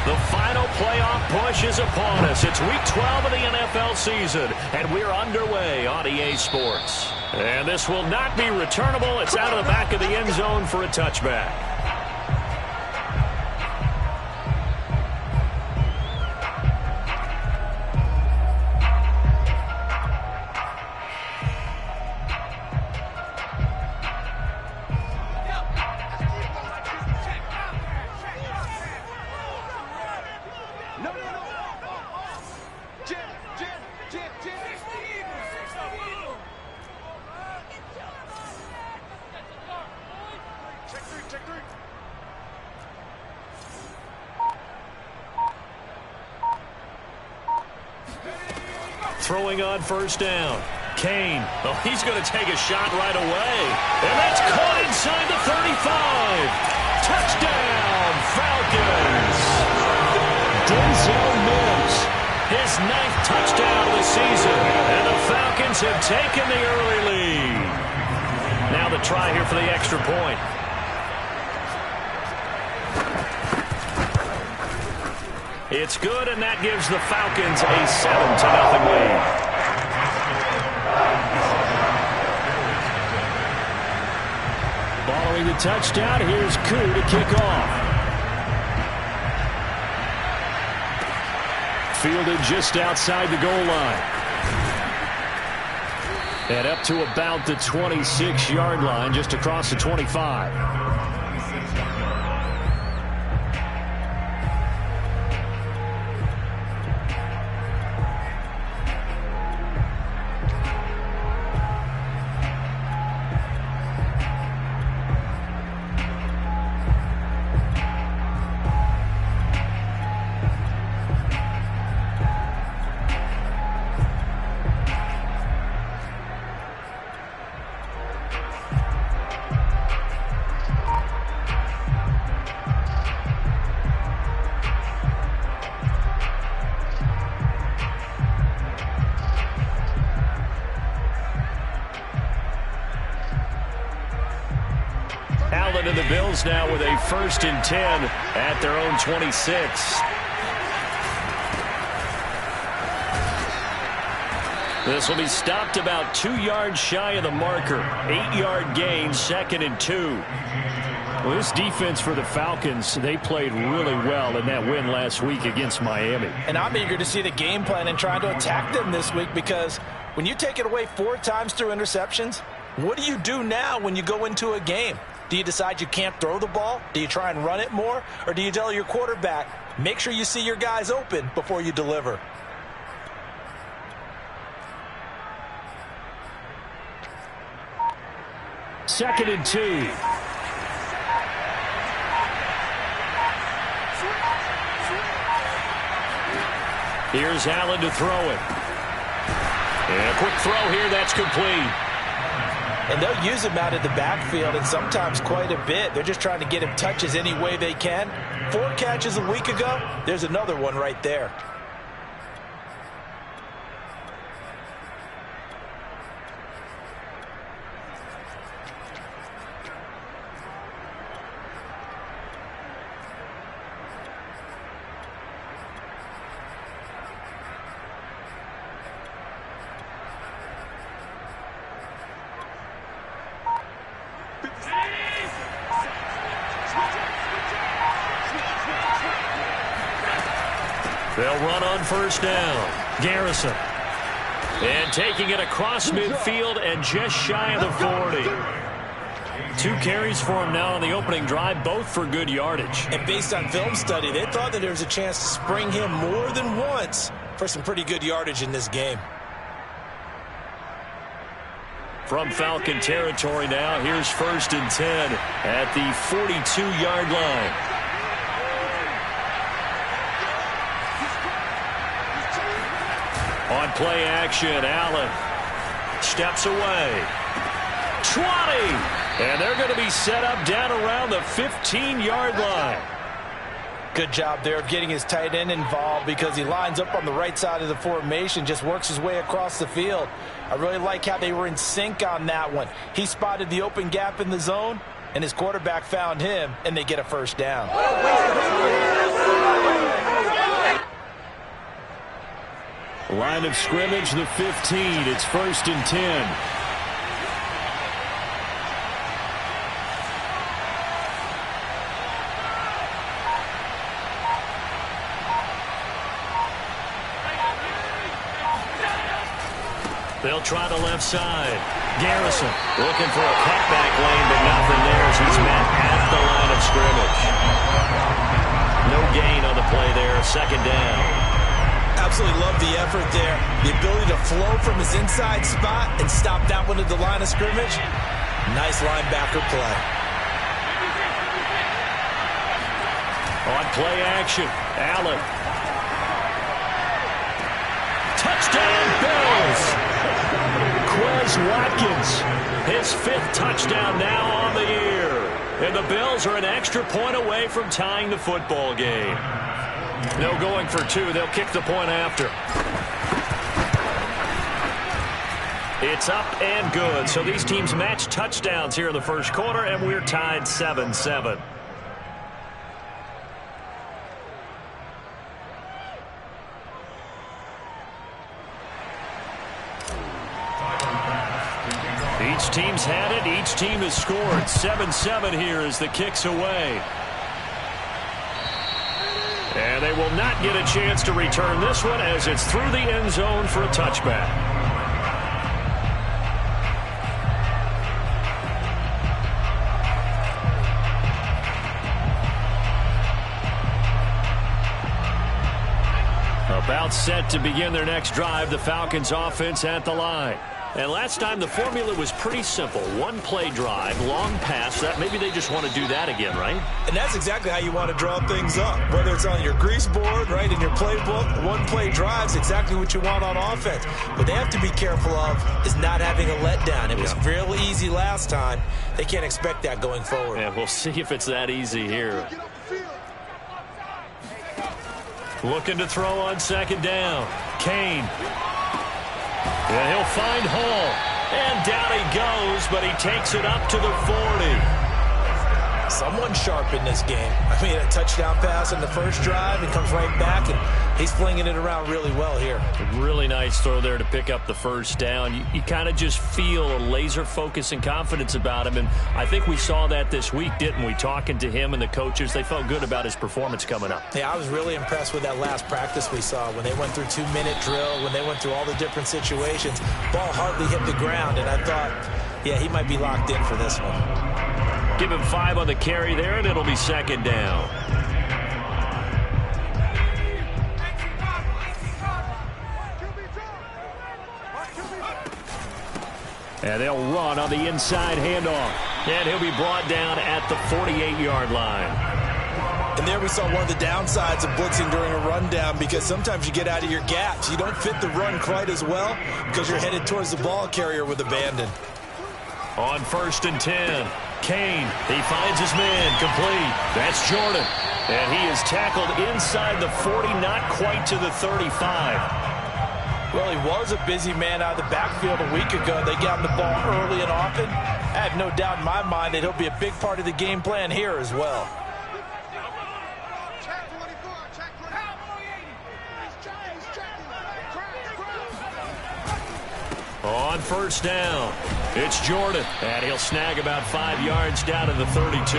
The final playoff push is upon us. It's Week 12 of the NFL season, and we're underway on EA Sports. And this will not be returnable. It's out of the back of the end zone for a touchback. Throwing on first down. Kane. Oh, he's going to take a shot right away. And that's caught inside the 35. Touchdown, Falcons. Denzel Mims. His 9th touchdown of the season. And the Falcons have taken the early lead. Now the try here for the extra point. It's good, and that gives the Falcons a 7-0 lead. Following the touchdown, here's Koo to kick off. Fielded just outside the goal line. And up to about the 26-yard line, just across the 25. Allen and the Bills now with a 1st and 10 at their own 26. This will be stopped about 2 yards shy of the marker. 8-yard gain, 2nd and 2. Well, this defense for the Falcons, they played really well in that win last week against Miami. And I'm eager to see the game plan and trying to attack them this week, because when you take it away 4 times through interceptions, what do you do now when you go into a game? Do you decide you can't throw the ball? Do you try and run it more? Or do you tell your quarterback, make sure you see your guys open before you deliver? Second and 2. Here's Allen to throw it. And a quick throw here, that's complete. And they'll use him out of the backfield, and sometimes quite a bit. They're just trying to get him touches any way they can. 4 catches a week ago. There's another one right there. They'll run on first down. Garrison. And taking it across midfield and just shy of the 40. 2 carries for him now on the opening drive, both for good yardage. And based on film study, they thought that there was a chance to spring him more than once for some pretty good yardage in this game. From Falcon territory now, here's 1st and 10 at the 42-yard line. On play action, Allen steps away. 20! And they're going to be set up down around the 15-yard line. Good job there of getting his tight end involved, because he lines up on the right side of the formation, just works his way across the field. I really like how they were in sync on that one. He spotted the open gap in the zone, and his quarterback found him, and they get a first down. Line of scrimmage, the 15. It's 1st and 10. They'll try the left side. Garrison looking for a cutback lane, but nothing there as he's met at the line of scrimmage. No gain on the play there. 2nd down. Absolutely love the effort there. The ability to flow from his inside spot and stop that one at the line of scrimmage. Nice linebacker play. On play action, Allen. Touchdown, Bills. Quez Watkins, his 5th touchdown now on the year. And the Bills are an extra point away from tying the football game. No going for 2. They'll kick the point after. It's up and good. So these teams match touchdowns here in the first quarter, and we're tied 7-7. Each team's had it. Each team has scored. 7-7 here as the kick's away. And they will not get a chance to return this one as it's through the end zone for a touchback. About set to begin their next drive, the Falcons offense at the line. And last time the formula was pretty simple. 1-play drive, long pass. That maybe they just want to do that again, right? And that's exactly how you want to draw things up. Whether it's on your grease board, right, in your playbook, 1-play drives exactly what you want on offense. What they have to be careful of is not having a letdown. It was fairly easy last time. They can't expect that going forward. Yeah, we'll see if it's that easy here. Looking to throw on 2nd down. Kane. And he'll find Hall. And down he goes, but he takes it up to the 40. Someone sharp in this game. I mean, a touchdown pass in the first drive and comes right back, and he's flinging it around really well here. A really nice throw there to pick up the 1st down. You kind of just feel a laser focus and confidence about him, and I think we saw that this week, didn't we? Talking to him and the coaches, they felt good about his performance coming up. Yeah, I was really impressed with that last practice we saw when they went through 2-minute drill, when they went through all the different situations. Ball hardly hit the ground, and I thought, yeah, he might be locked in for this one. Give him 5 on the carry there, and it'll be 2nd down. And they'll run on the inside handoff. And he'll be brought down at the 48-yard line. And there we saw one of the downsides of blitzing during a rundown, because sometimes you get out of your gaps. You don't fit the run quite as well because you're headed towards the ball carrier with abandon. On 1st and 10, Kane, he finds his man, complete. That's Jordan. And he is tackled inside the 40, not quite to the 35. Well, he was a busy man out of the backfield a week ago. They got him the ball early and often. I have no doubt in my mind that he'll be a big part of the game plan here as well. On 1st down, it's Jordan, and he'll snag about 5 yards down to the 32.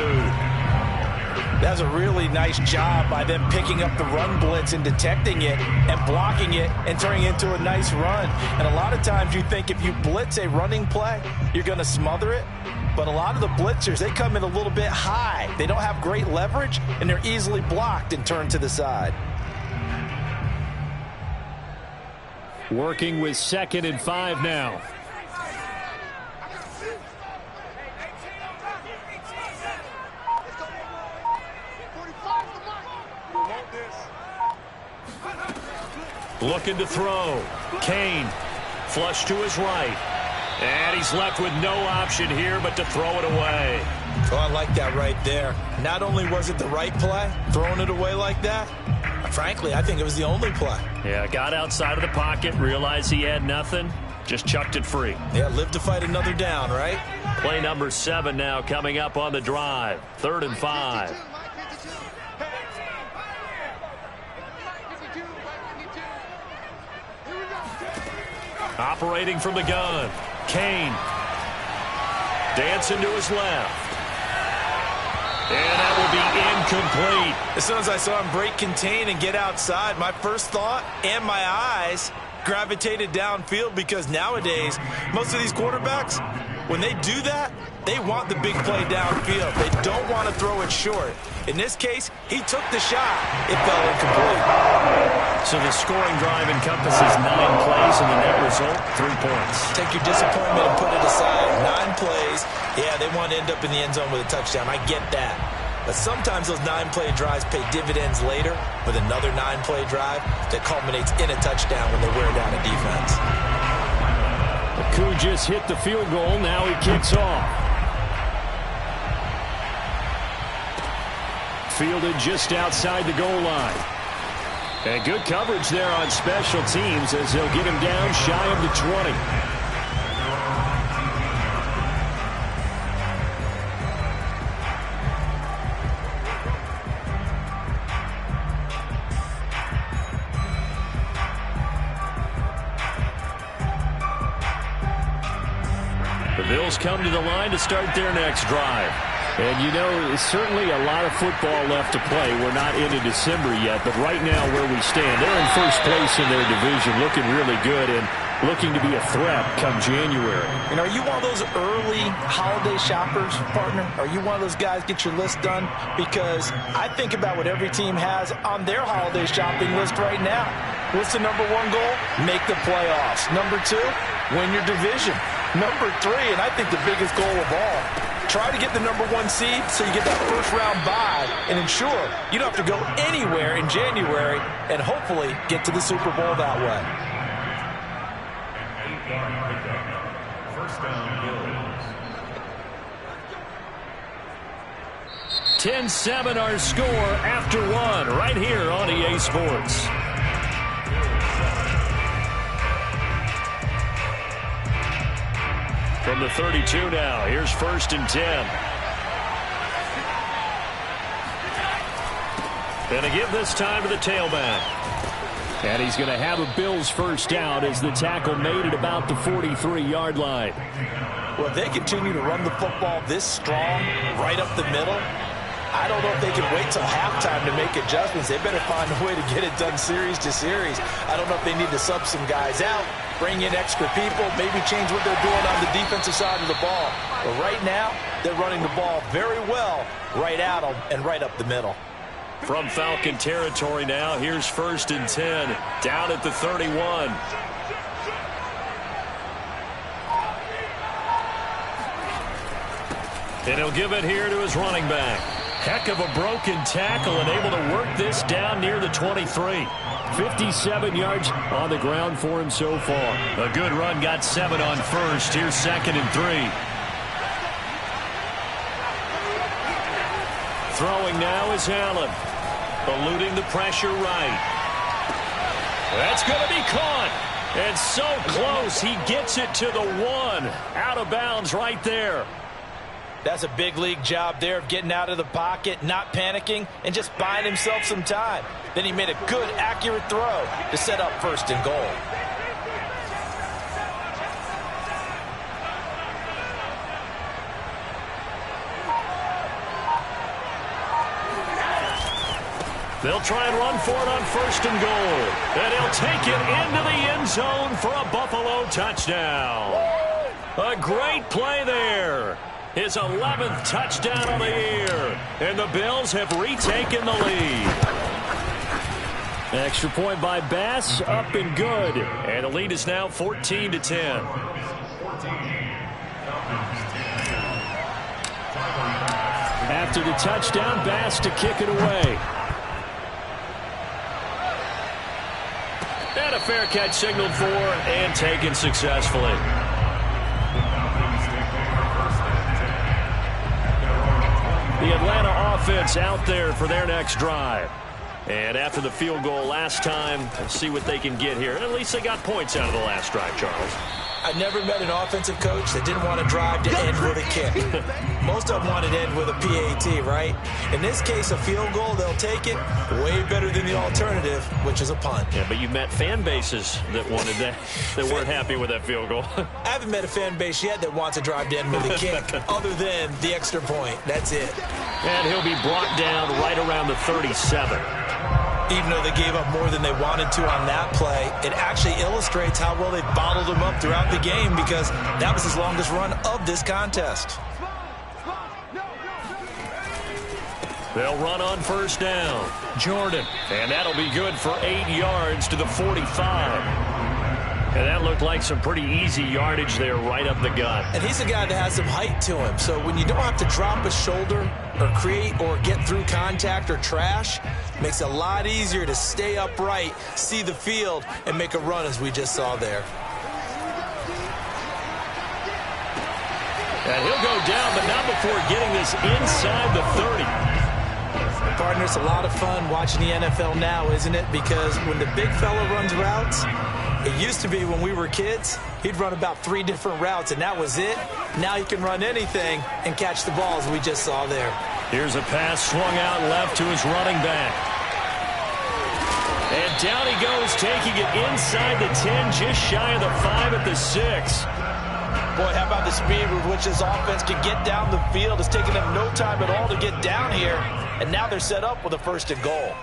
That's a really nice job by them picking up the run blitz and detecting it and blocking it and turning it into a nice run. And a lot of times you think if you blitz a running play, you're going to smother it. But a lot of the blitzers, they come in a little bit high. They don't have great leverage, and they're easily blocked and turned to the side. Working with 2nd and 5 now. Looking to throw. Kane, flush to his right. And he's left with no option here but to throw it away. Oh, I like that right there. Not only was it the right play, throwing it away like that, frankly, I think it was the only play. Yeah, got outside of the pocket, realized he had nothing, just chucked it free. Yeah, live to fight another down, right? Play number 7 now coming up on the drive. 3rd and 5. Operating from the gun. Kane. Dancing to his left. And that will be incomplete. As soon as I saw him break contain and get outside, my first thought and my eyes gravitated downfield, because nowadays, most of these quarterbacks, when they do that, they want the big play downfield. They don't want to throw it short. In this case, he took the shot. It fell incomplete. So the scoring drive encompasses 9 plays, and the net result, 3 points. Take your disappointment and put it aside. 9 plays. Yeah, they want to end up in the end zone with a touchdown. I get that. But sometimes those 9-play drives pay dividends later with another 9-play drive that culminates in a touchdown when they wear down a defense. Koo just hit the field goal. Now he kicks off. Fielded just outside the goal line. And good coverage there on special teams as they'll get him down shy of the 20. The Bills come to the line to start their next drive. And, you know, certainly a lot of football left to play. We're not into December yet, but right now where we stand, they're in first place in their division, looking really good and looking to be a threat come January. And are you one of those early holiday shoppers, partner? Are you one of those guys get your list done? Because I think about what every team has on their holiday shopping list right now. What's the number 1 goal? Make the playoffs. Number 2, win your division. Number 3, and I think the biggest goal of all, try to get the number 1 seed so you get that first-round bye and ensure you don't have to go anywhere in January and hopefully get to the Super Bowl that way. 10-7 our score after 1 right here on EA Sports. From the 32 now, here's 1st and 10. And a give this time to the tailback. And he's going to have a Bills first down as the tackle made at about the 43-yard line. Well, if they continue to run the football this strong right up the middle, I don't know if they can wait till halftime to make adjustments. They better find a way to get it done series to series. I don't know if they need to sub some guys out, bring in extra people, maybe change what they're doing on the defensive side of the ball. But right now, they're running the ball very well right at them and right up the middle. From Falcon territory now, here's 1st and 10, down at the 31. And he'll give it here to his running back. Heck of a broken tackle and able to work this down near the 23. 57 yards on the ground for him so far. A good run, got 7 on first. Here's 2nd and 3. Throwing now is Allen. Eluding the pressure right. That's going to be caught. And so close, he gets it to the 1. Out of bounds right there. That's a big league job there of getting out of the pocket, not panicking, and just buying himself some time. Then he made a good, accurate throw to set up 1st and goal. They'll try and run for it on 1st and goal. And he'll take it into the end zone for a Buffalo touchdown. A great play there. His 11th touchdown of the year. And the Bills have retaken the lead. Extra point by Bass, up and good. And the lead is now 14-10. After the touchdown, Bass to kick it away. And a fair catch signaled for and taken successfully. The Atlanta offense out there for their next drive. And after the field goal last time, we'll see what they can get here. At least they got points out of the last drive, Charles. I never met an offensive coach that didn't want to drive to end with a kick. Most of them wanted to end with a PAT, right? In this case, a field goal, they'll take it way better than the alternative, which is a punt. Yeah, but you met fan bases that wanted that, that weren't happy with that field goal. I haven't met a fan base yet that wants to drive to end with a kick other than the extra point. That's it. And he'll be brought down right around the 37. Even though they gave up more than they wanted to on that play, it actually illustrates how well they bottled them up throughout the game because that was his longest run of this contest. They'll run on first down. Jordan. And that'll be good for 8 yards to the 45. And that looked like some pretty easy yardage there right up the gut. And he's a guy that has some height to him. So when you don't have to drop a shoulder or create or get through contact or trash, it makes it a lot easier to stay upright, see the field, and make a run as we just saw there. And he'll go down, but not before getting this inside the 30. Partner, it's a lot of fun watching the NFL now, isn't it? Because when the big fella runs routes, it used to be when we were kids, he'd run about 3 different routes, and that was it. Now he can run anything and catch the balls we just saw there. Here's a pass swung out left to his running back. And down he goes, taking it inside the 10, just shy of the 5 at the 6. Boy, how about the speed with which this offense can get down the field? It's taken them no time at all to get down here, and now they're set up with a 1st and goal.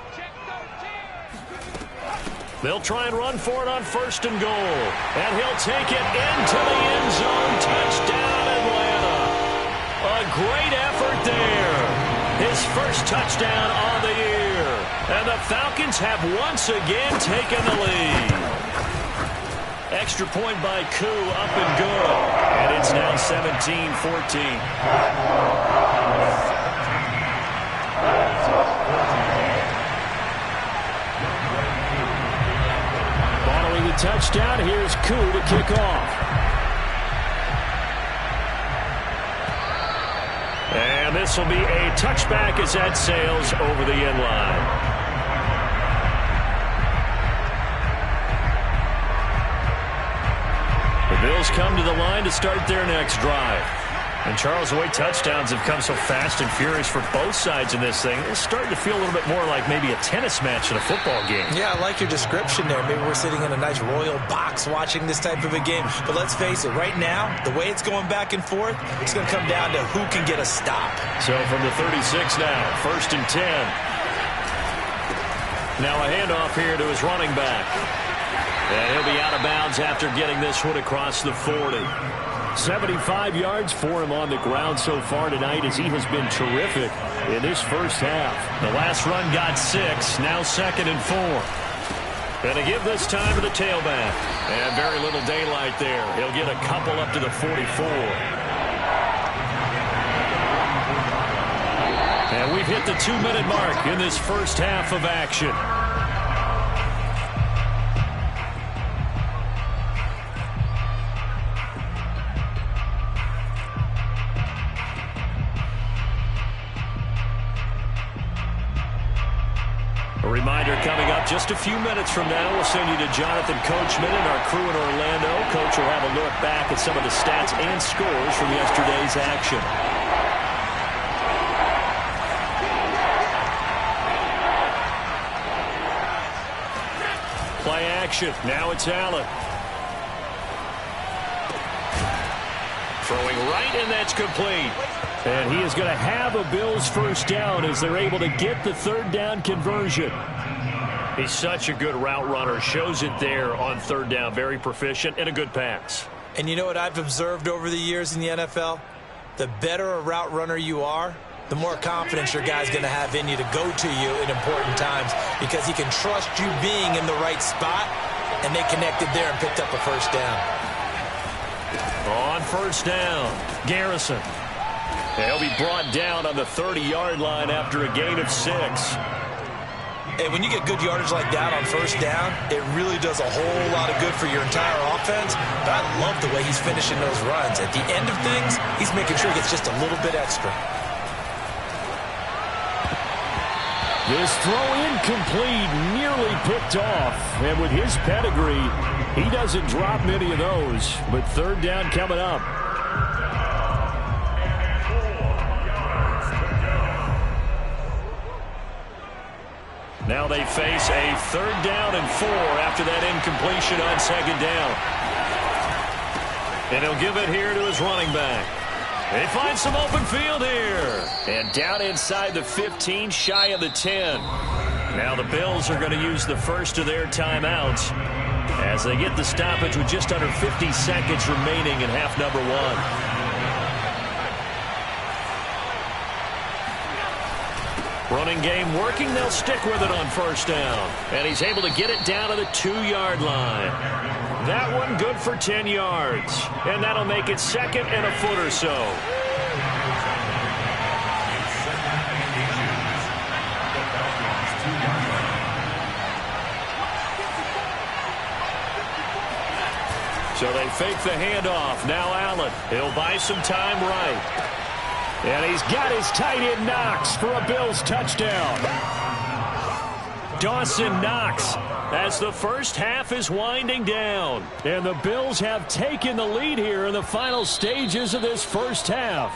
They'll try and run for it on 1st and goal. And he'll take it into the end zone. Touchdown, Atlanta. A great effort there. His first touchdown on the year. And the Falcons have once again taken the lead. Extra point by Koo, up and good. And it's now 17-14. Following the touchdown, here's Koo to kick off. And this will be a touchback as that sails over the end line. The Bills come to the line to start their next drive. And Charles, the way touchdowns have come so fast and furious for both sides in this thing, it's starting to feel a little bit more like maybe a tennis match in a football game. Yeah, I like your description there. Maybe we're sitting in a nice royal box watching this type of a game. But let's face it, right now, the way it's going back and forth, it's going to come down to who can get a stop. So from the 36 now, 1st and 10. Now a handoff here to his running back. And he'll be out of bounds after getting this one across the 40. 75 yards for him on the ground so far tonight as he has been terrific in this first half. The last run got 6, now 2nd and 4. And to give this time to the tailback. And very little daylight there. He'll get a couple up to the 44. And we've hit the 2-minute mark in this first half of action. A reminder coming up just a few minutes from now, we'll send you to Jonathan Coachman and our crew in Orlando. Coach will have a look back at some of the stats and scores from yesterday's action. Play action. Now it's Allen. Throwing right, and that's complete. And he is going to have a Bills first down as they're able to get the 3rd down conversion. He's such a good route runner. Shows it there on 3rd down. Very proficient and a good pass. And you know what I've observed over the years in the NFL? The better a route runner you are, the more confidence your guy's going to have in you to go to you in important times because he can trust you being in the right spot, and they connected there and picked up a first down. On first down, Garrison. He'll be brought down on the 30-yard line after a gain of 6. Hey, when you get good yardage like that on first down, it really does a whole lot of good for your entire offense. But I love the way he's finishing those runs. At the end of things, he's making sure he gets just a little bit extra. This throw incomplete, nearly picked off. And with his pedigree, he doesn't drop many of those. But third down coming up. Now they face a 3rd down and 4 after that incompletion on 2nd down. And he'll give it here to his running back. They find some open field here. And down inside the 15, shy of the 10. Now the Bills are going to use the first of their timeouts as they get the stoppage with just under 50 seconds remaining in half number 1. Running game working. They'll stick with it on 1st down. And he's able to get it down to the 2-yard line. That one good for 10 yards. And that'll make it 2nd and a foot or so. So they fake the handoff. Now Allen. He'll buy some time right. And he's got his tight end Knox for a Bills touchdown. Dawson Knox as the first half is winding down. And the Bills have taken the lead here in the final stages of this first half.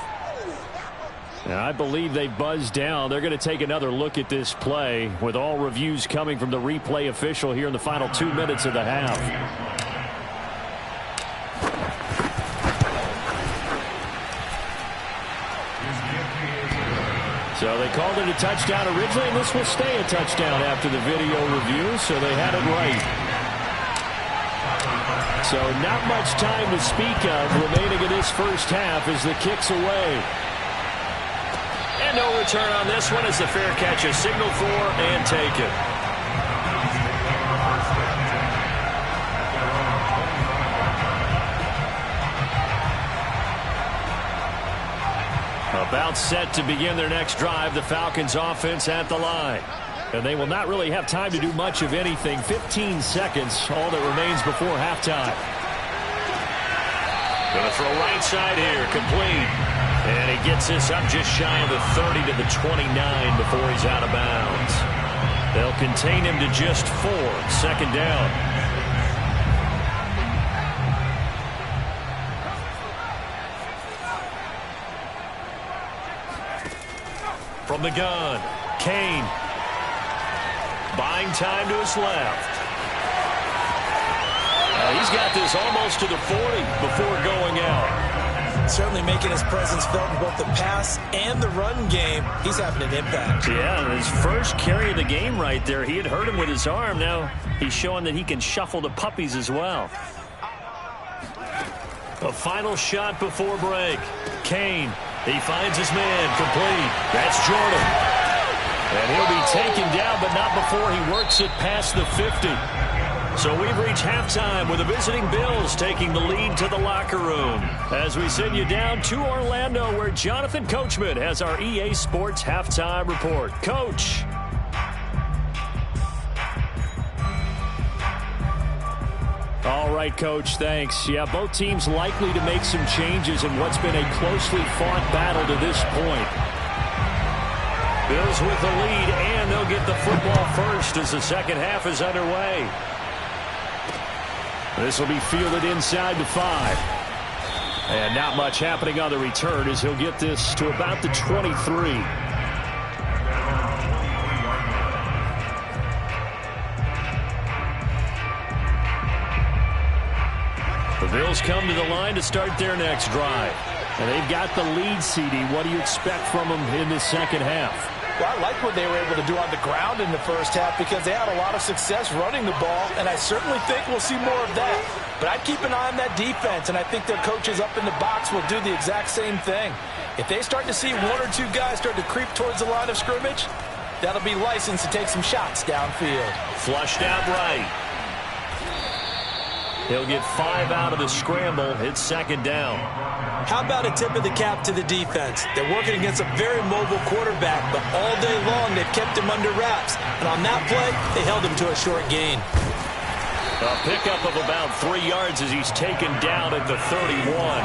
Now, I believe they buzzed down. They're going to take another look at this play with all reviews coming from the replay official here in the final 2 minutes of the half. So they called it a touchdown originally, and this will stay a touchdown after the video review, so they had it right. So not much time to speak of remaining in this first half as the kick's away. And no return on this one as the fair catch is signaled for and taken. About set to begin their next drive, the Falcons offense at the line. And they will not really have time to do much of anything. 15 seconds, all that remains before halftime. Going to throw right side here, complete. And he gets this up just shy of the 30 to the 29 before he's out of bounds. They'll contain him to just 4, 2nd down. From the gun, Kane. Buying time to his left. He's got this almost to the 40 before going out. Certainly making his presence felt in both the pass and the run game. He's having an impact. Yeah, his first carry of the game right there. He had hurt him with his arm. Now he's showing that he can shuffle the puppies as well. A final shot before break. Kane. He finds his man, complete. That's Jordan. And he'll be taken down, but not before he works it past the 50. So we've reached halftime with the visiting Bills taking the lead to the locker room. As we send you down to Orlando, where Jonathan Coachman has our EA Sports Halftime Report. Coach. All right, Coach, thanks. Yeah, both teams likely to make some changes in what's been a closely fought battle to this point. Bills with the lead, and they'll get the football first as the second half is underway. This will be fielded inside the 5. And not much happening on the return as he'll get this to about the 23. The Bills come to the line to start their next drive. And they've got the lead, CD. What do you expect from them in the second half? Well, I like what they were able to do on the ground in the first half because they had a lot of success running the ball, and I certainly think we'll see more of that. But I'd keep an eye on that defense, and I think their coaches up in the box will do the exact same thing. If they start to see 1 or 2 guys start to creep towards the line of scrimmage, that'll be licensed to take some shots downfield. Flushed out right. He'll get 5 out of the scramble. It's 2nd down. How about a tip of the cap to the defense? They're working against a very mobile quarterback, but all day long they've kept him under wraps. And on that play, they held him to a short gain. A pickup of about 3 yards as he's taken down at the 31.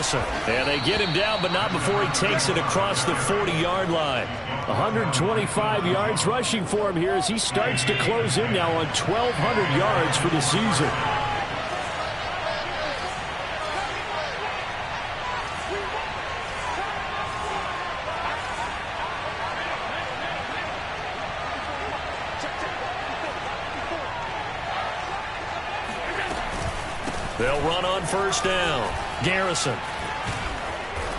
Garrison. And they get him down, but not before he takes it across the 40-yard line. 125 yards rushing for him here as he starts to close in now on 1,200 yards for the season. They'll run on first down. Garrison.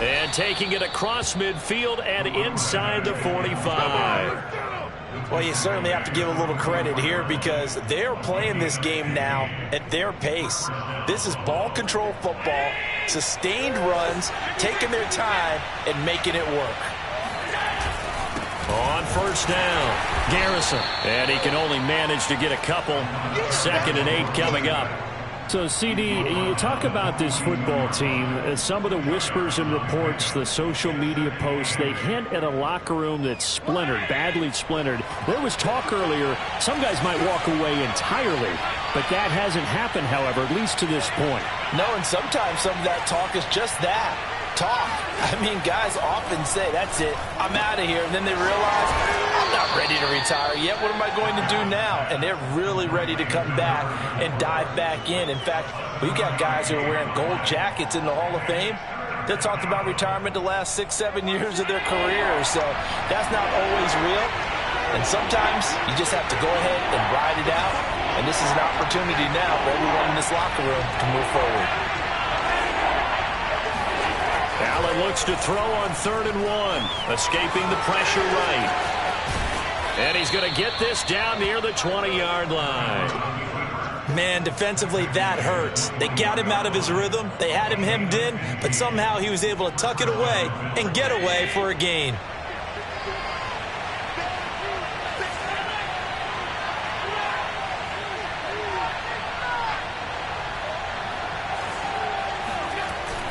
And taking it across midfield and inside the 45. Well, you certainly have to give a little credit here because they're playing this game now at their pace. This is ball control football, sustained runs, taking their time and making it work. On first down, Garrison. And he can only manage to get a couple. 2nd and 8 coming up. So, CD, you talk about this football team. Some of the whispers and reports, the social media posts, they hint at a locker room that's splintered, badly splintered. There was talk earlier, some guys might walk away entirely, but that hasn't happened, however, at least to this point. No, and sometimes some of that talk is just that. Talk. I mean, guys often say, that's it, I'm out of here. And then they realize, I'm not ready to retire yet. What am I going to do now? And they're really ready to come back and dive back in. In fact, we've got guys who are wearing gold jackets in the Hall of Fame that talked about retirement the last 6-7 years of their careers. So that's not always real. And sometimes you just have to go ahead and ride it out. And this is an opportunity now for everyone in this locker room to move forward. Allen looks to throw on 3rd and 1. Escaping the pressure right. And he's going to get this down near the 20-yard line. Man, defensively, that hurts. They got him out of his rhythm. They had him hemmed in, but somehow he was able to tuck it away and get away for a gain.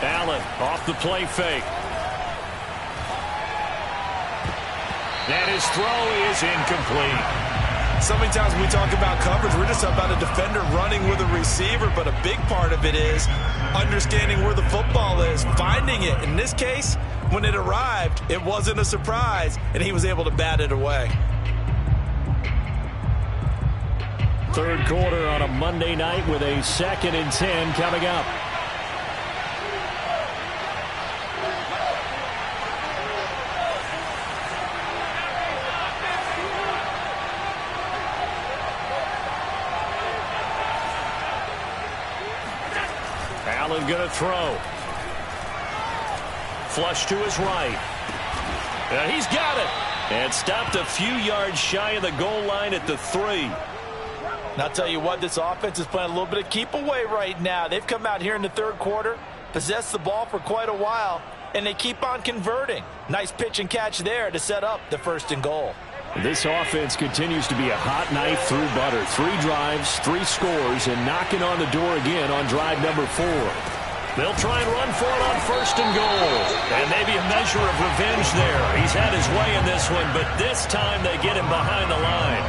Allen off the play fake. And his throw is incomplete. So many times when we talk about coverage, we're just talking about a defender running with a receiver, but a big part of it is understanding where the football is, finding it. In this case, when it arrived, it wasn't a surprise, and he was able to bat it away. 3rd quarter on a Monday night with a 2nd and 10 coming up. Allen going to throw. Flush to his right. And he's got it. And stopped a few yards shy of the goal line at the 3. And I'll tell you what, this offense is playing a little bit of keep away right now. They've come out here in the 3rd quarter, possessed the ball for quite a while, and they keep on converting. Nice pitch and catch there to set up the 1st and goal. This offense continues to be a hot knife through butter. 3 drives, 3 scores, and knocking on the door again on drive number 4. They'll try and run for it on 1st and goal. And maybe a measure of revenge there. He's had his way in this one, but this time they get him behind the line.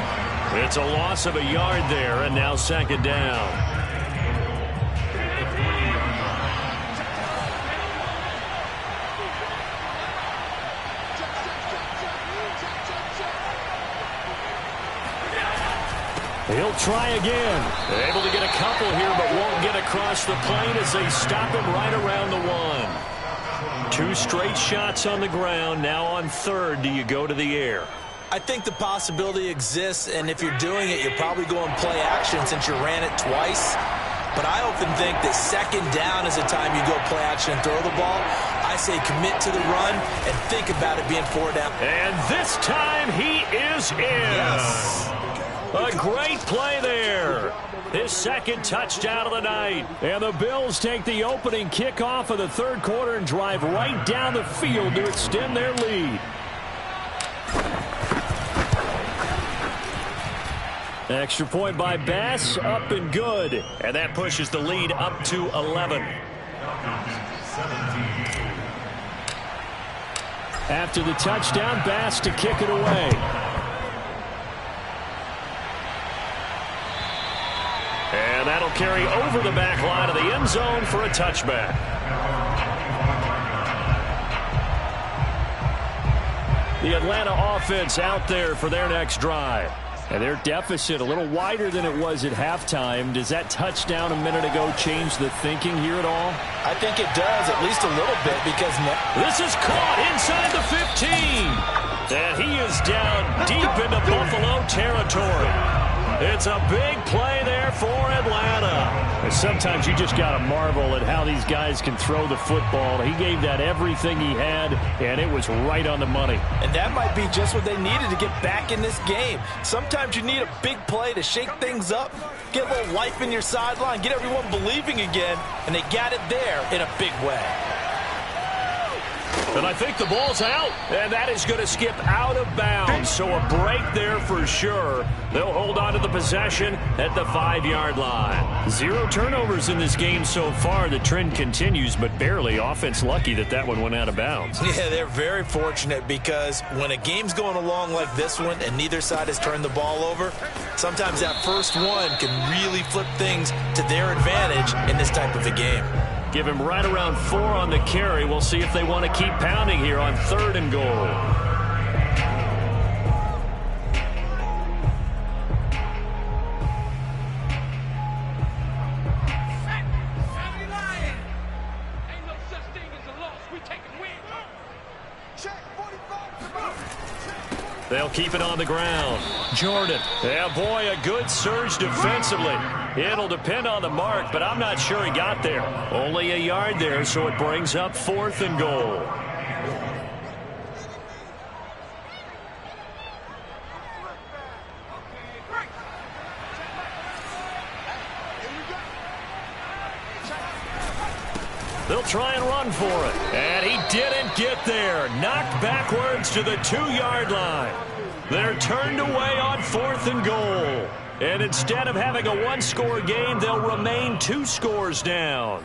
It's a loss of a yard there, and now 2nd down. He'll try again. They're able to get a couple here, but won't get across the plane as they stop him right around the 1. 2 straight shots on the ground. Now on 3rd, do you go to the air? I think the possibility exists, and if you're doing it, you're probably going play action since you ran it twice. But I often think that 2nd down is the time you go play action and throw the ball. I say commit to the run and think about it being 4 down. And this time he is in. Yes. A great play there. His 2nd touchdown of the night. And the Bills take the opening kickoff of the 3rd quarter and drive right down the field to extend their lead. Extra point by Bass, up and good. And that pushes the lead up to 11. After the touchdown, Bass to kick it away. And that'll carry over the back line of the end zone for a touchback. The Atlanta offense out there for their next drive. And their deficit a little wider than it was at halftime. Does that touchdown a minute ago change the thinking here at all? I think it does, at least a little bit, because this is caught inside the 15. And he is down deep into Buffalo territory. It's a big play there for Atlanta. And sometimes you just got to marvel at how these guys can throw the football. He gave that everything he had, and it was right on the money. And that might be just what they needed to get back in this game. Sometimes you need a big play to shake things up, get a little life in your sideline, get everyone believing again, and they got it there in a big way. And I think the ball's out, and that is going to skip out of bounds. So a break there for sure. They'll hold on to the possession at the 5-yard line. 0 turnovers in this game so far. The trend continues, but barely. Offense lucky that one went out of bounds. Yeah, they're very fortunate because when a game's going along like this one and neither side has turned the ball over, sometimes that first one can really flip things to their advantage in this type of a game. Give him right around 4 on the carry. We'll see if they want to keep pounding here on 3rd and goal. They'll keep it on the ground. Jordan. Yeah, boy, a good surge defensively. It'll depend on the mark, but I'm not sure he got there. Only a yard there, so it brings up 4th and goal. They'll try and run for it. And he didn't get there. Knocked backwards to the 2-yard line. They're turned away on 4th and goal. And instead of having a 1-score game, they'll remain 2 scores down.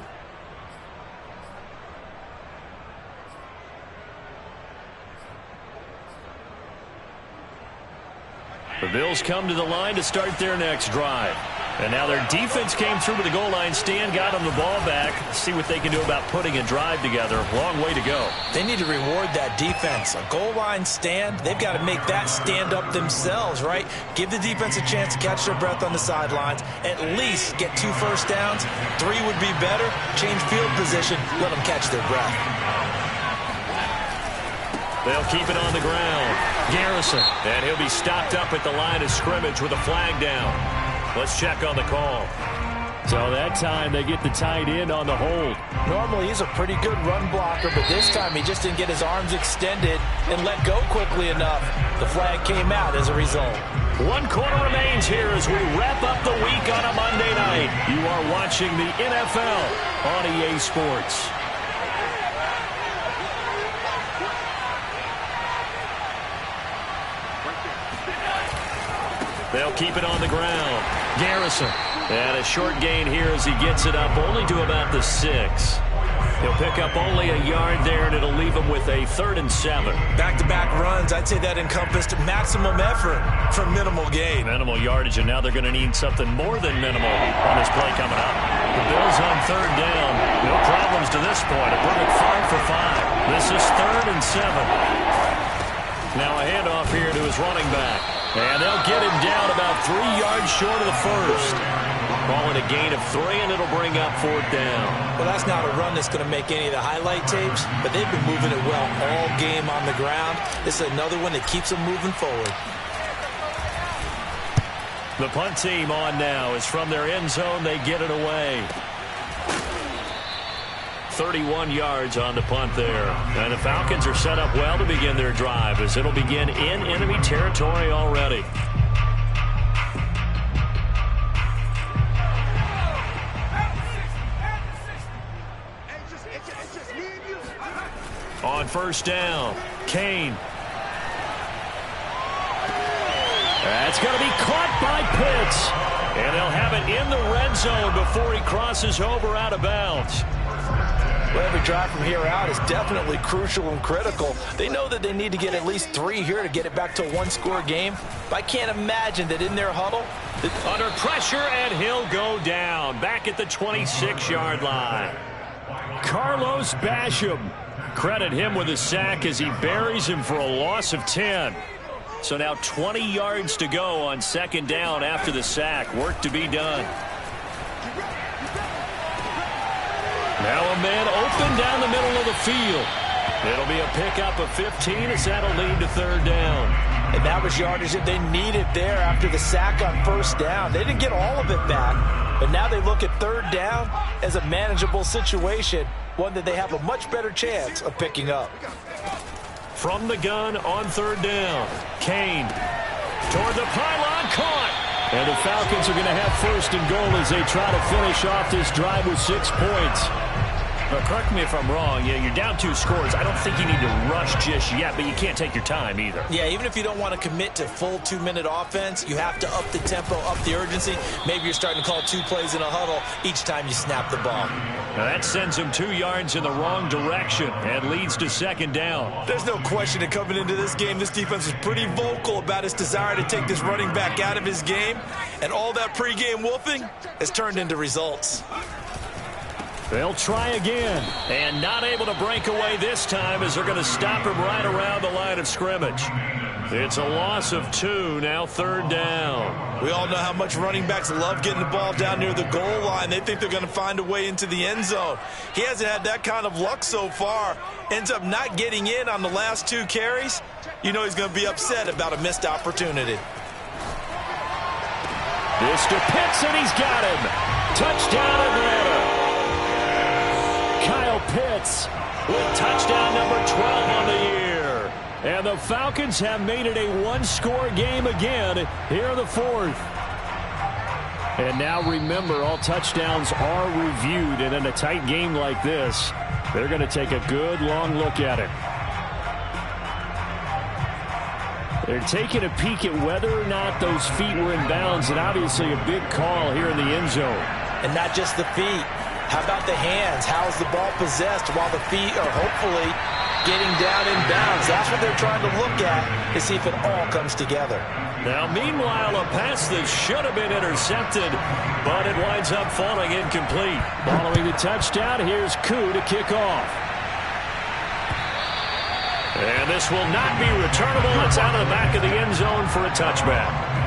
The Bills come to the line to start their next drive. And now their defense came through to the goal line stand, got them the ball back. See what they can do about putting a drive together. Long way to go. They need to reward that defense. A goal line stand, they've got to make that stand up themselves, right? Give the defense a chance to catch their breath on the sidelines. At least get 2 first downs. 3 would be better. Change field position. Let them catch their breath. They'll keep it on the ground. Garrison. And he'll be stopped up at the line of scrimmage with a flag down. Let's check on the call. So that time they get the tight end on the hold. Normally he's a pretty good run blocker, but this time he just didn't get his arms extended and let go quickly enough. The flag came out as a result. 1 quarter remains here as we wrap up the week on a Monday night. You are watching the NFL on EA Sports. They'll keep it on the ground. Garrison. And a short gain here as he gets it up only to about the 6. He'll pick up only a yard there, and it'll leave him with a 3rd and 7. Back-to-back runs, I'd say that encompassed maximum effort for minimal gain. Minimal yardage, and now they're going to need something more than minimal on this play coming up. The Bills on 3rd down. No problems to this point. A perfect 5 for 5. This is 3rd and 7. Now a handoff here to his running back. And they'll get him down about 3 yards short of the first. Call it a gain of 3, and it'll bring up 4th down. Well, that's not a run that's going to make any of the highlight tapes, but they've been moving it well all game on the ground. This is another one that keeps them moving forward. The punt team on now is from their end zone. They get it away. 31 yards on the punt there. And the Falcons are set up well to begin their drive as it'll begin in enemy territory already. On 1st down, Kane. That's going to be caught by Pitts. And they'll have it in the red zone before he crosses over out of bounds. Well, every drive from here out is definitely crucial and critical. They know that they need to get at least 3 here to get it back to a 1-score game. But I can't imagine that in their huddle. Under pressure, and he'll go down. Back at the 26-yard line. Carlos Basham credit him with a sack as he buries him for a loss of 10. So now 20 yards to go on second down after the sack. Work to be done. Now a man open down the middle of the field. It'll be a pickup of 15 as that'll lead to third down. And that was yardage that they needed there after the sack on first down. They didn't get all of it back, but now they look at third down as a manageable situation, one that they have a much better chance of picking up. From the gun on third down, Kane toward the pylon, caught. And the Falcons are going to have first and goal as they try to finish off this drive with 6 points. But correct me if I'm wrong, you're down 2 scores. I don't think you need to rush just yet, but you can't take your time either. Yeah, even if you don't want to commit to full 2-minute offense, you have to up the tempo, up the urgency. Maybe you're starting to call 2 plays in a huddle each time you snap the ball. Now that sends him 2 yards in the wrong direction and leads to second down. There's no question that coming into this game, this defense was pretty vocal about its desire to take this running back out of his game, and all that pregame wolfing has turned into results. They'll try again, and not able to break away this time as they're going to stop him right around the line of scrimmage. It's a loss of 2, now third down. We all know how much running backs love getting the ball down near the goal line. They think they're going to find a way into the end zone. He hasn't had that kind of luck so far. Ends up not getting in on the last 2 carries. You know he's going to be upset about a missed opportunity. This to Pitts, and he's got him. Touchdown Atlanta. Kyle Pitts with touchdown number 12 on the year. And the Falcons have made it a 1-score game again here in the 4th. And now remember, all touchdowns are reviewed, and in a tight game like this, they're going to take a good long look at it. They're taking a peek at whether or not those feet were in bounds, and obviously a big call here in the end zone. And not just the feet. How about the hands? How's the ball possessed while the feet are hopefully getting down in bounds? That's what they're trying to look at to see if it all comes together. Now, meanwhile, a pass that should have been intercepted, but it winds up falling incomplete. Following the touchdown, here's Koo to kick off. And this will not be returnable. It's out of the back of the end zone for a touchback.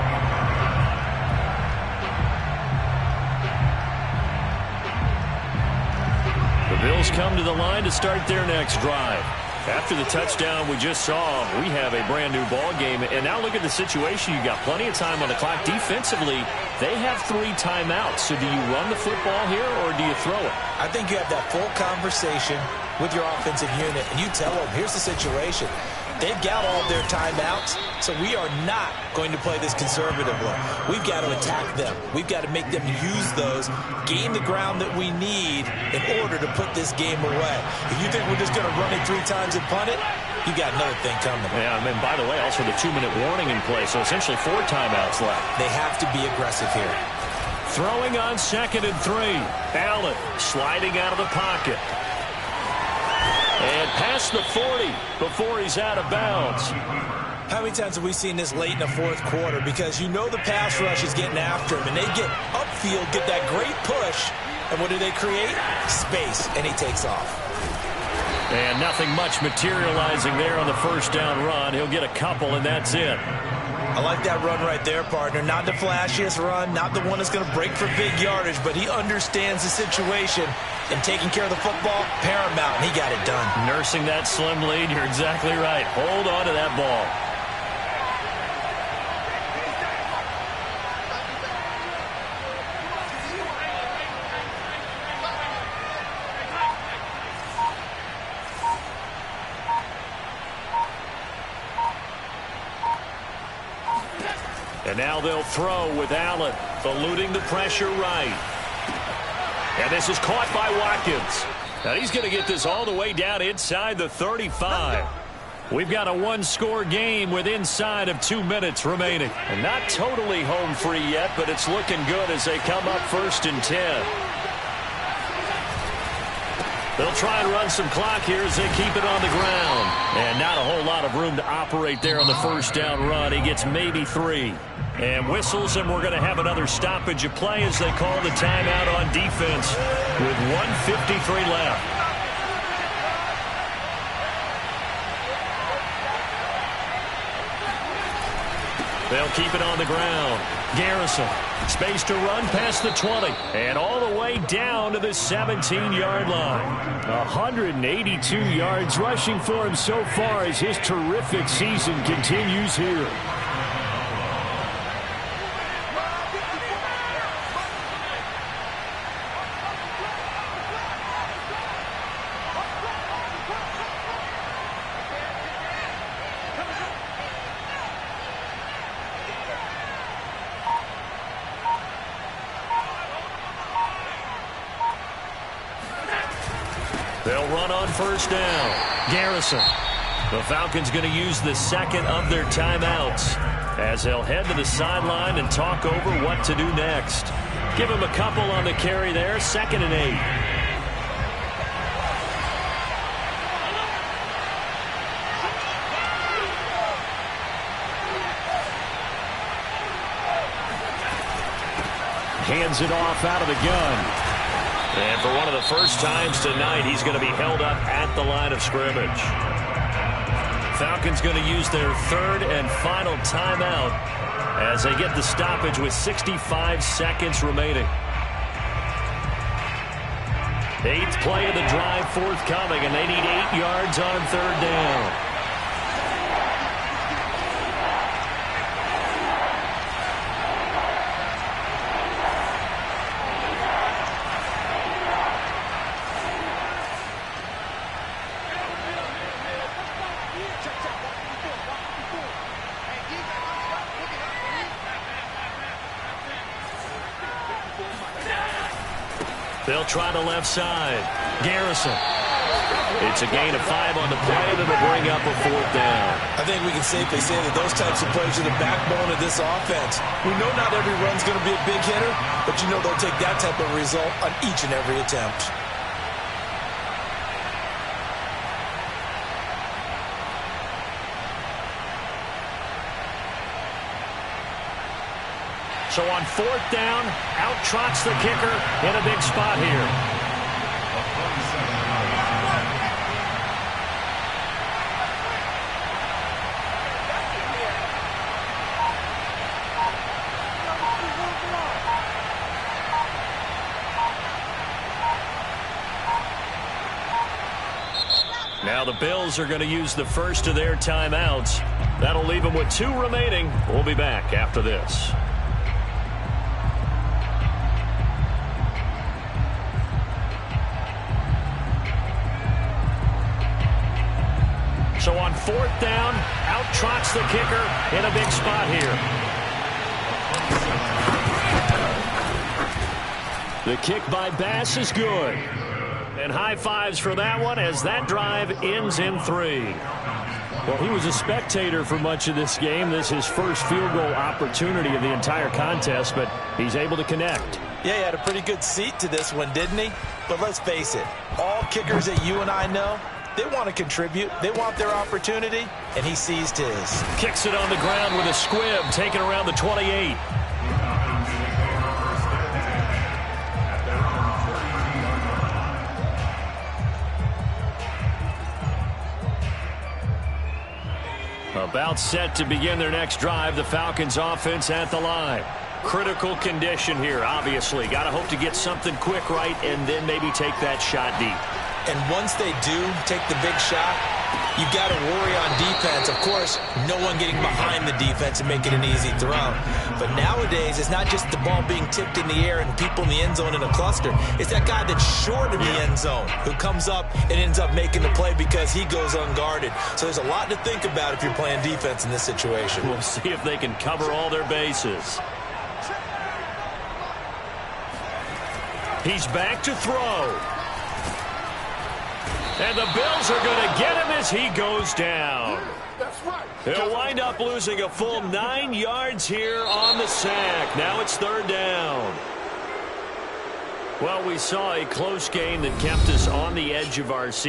The Bills come to the line to start their next drive. After the touchdown we just saw, we have a brand new ball game. And now look at the situation. You got plenty of time on the clock. Defensively, they have 3 timeouts. So do you run the football here or do you throw it? I think you have that full conversation with your offensive unit, and you tell them, here's the situation. They've got all their timeouts, so we are not going to play this conservatively. We've got to attack them. We've got to make them use those, gain the ground that we need in order to put this game away. If you think we're just going to run it 3 times and punt it, you got another thing coming. Yeah, and by the way, also the 2-minute warning in play, so essentially 4 timeouts left. They have to be aggressive here. Throwing on 2nd and 3. Allen sliding out of the pocket. And past the 40 before he's out of bounds. How many times have we seen this late in the 4th quarter? Because you know the pass rush is getting after him, and they get upfield, get that great push, and what do they create? Space, and he takes off. And nothing much materializing there on the first down run. He'll get a couple, and that's it. I like that run right there, partner. Not the flashiest run, not the one that's going to break for big yardage, but he understands the situation, and taking care of the football, paramount, and he got it done. Nursing that slim lead, you're exactly right. Hold on to that ball. And now they'll throw with Allen, eluding the pressure right. And this is caught by Watkins. Now he's going to get this all the way down inside the 35. We've got a 1-score game with inside of 2 minutes remaining. And not totally home free yet, but it's looking good as they come up 1st and 10. They'll try and run some clock here as they keep it on the ground. And not a whole lot of room to operate there on the first down run. He gets maybe 3. And whistles, and we're going to have another stoppage of play as they call the timeout on defense with 1:53 left. They'll keep it on the ground. Garrison, space to run past the 20, and all the way down to the 17-yard line. 182 yards rushing for him so far as his terrific season continues here. They'll run on first down. Garrison. The Falcons going to use the second of their timeouts as they'll head to the sideline and talk over what to do next. Give him a couple on the carry there. 2nd and 8. Hands it off out of the gun. And for one of the first times tonight, he's going to be held up at the line of scrimmage. Falcons going to use their 3rd and final timeout as they get the stoppage with 65 seconds remaining. 8th play of the drive forthcoming, and they need 8 yards on 3rd down. They'll try the left side. Garrison. It's a gain of 5 on the play that'll bring up a 4th down. I think we can safely say that those types of plays are the backbone of this offense. We know not every run's going to be a big hitter, but you know they'll take that type of result on each and every attempt. So on 4th down, out trots the kicker in a big spot here. Now the Bills are going to use the first of their timeouts. That'll leave them with 2 remaining. We'll be back after this. So on 4th down, out trots the kicker in a big spot here. The kick by Bass is good. And high fives for that one as that drive ends in 3. Well, he was a spectator for much of this game. This is his first field goal opportunity of the entire contest, but he's able to connect. Yeah, he had a pretty good seat to this one, didn't he? But let's face it, all kickers that you and I know, they want to contribute. They want their opportunity, and he seized his. Kicks it on the ground with a squib, taken around the 28. About set to begin their next drive, the Falcons offense at the line. Critical condition here, obviously. Got to hope to get something quick right and then maybe take that shot deep. And once they do take the big shot, you've got to worry on defense. Of course, no one getting behind the defense and making an easy throw. But nowadays, it's not just the ball being tipped in the air and people in the end zone in a cluster. It's that guy that's short of the end zone who comes up and ends up making the play because he goes unguarded. So there's a lot to think about if you're playing defense in this situation. We'll see if they can cover all their bases. He's back to throw. And the Bills are going to get him as he goes down. He'll wind up losing a full 9 yards here on the sack. Now it's 3rd down. Well, we saw a close game that kept us on the edge of our seat.